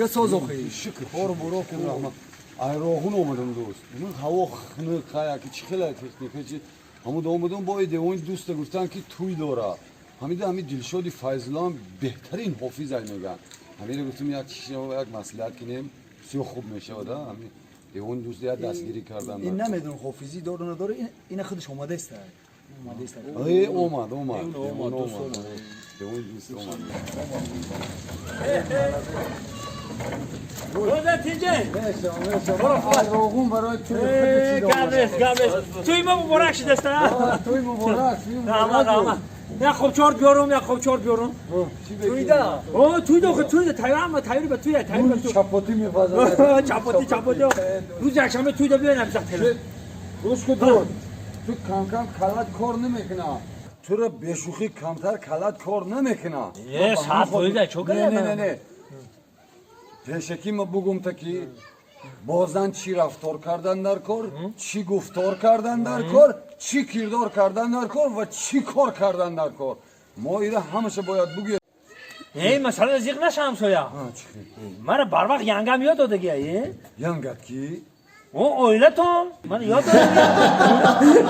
دیگه ساز آخی شکر خور برو کن رحمت ایراهون اومدم دوست من هوا خنق که چی خیلی تکنیکه چی همون اومدم با ایده اون دوست گفتن که توی داره همین دلشادی فیضلان بهترین حافظ میگن همین گفتم یک چیزی یک مصلحت کنیم بسیار خوب میشه و همین اون دوست یا دستگیری کردن این نمیدون حافظی داره نداره این خودش اومده است اومد اون دوست اومد روزه تیجه روغون برای توی ما مبارک شده است توی مبارک یا خوب چهار بیارم توی دا تایری به توی چپاتی می‌پزه چپاتی روز یکشنبه توی دا بیاین بزن روز که تو کم کلات کار نمیکنه تو را به شوخی کمتر کلات کار نمیکنه یه ساعت بوده چوکه نه پیشکی ما بگم تا که بازن چی رفتار کردن در کار چی گفتار کردن در کار چی کردار کردن در کار و چی کار کردن در کار ما ایره همیشه باید بگیم ای مثلا زیق نشم سویا مرا بر وقت ینگم یاد داده گیه ینگت کی او اویلتون من یاد دادم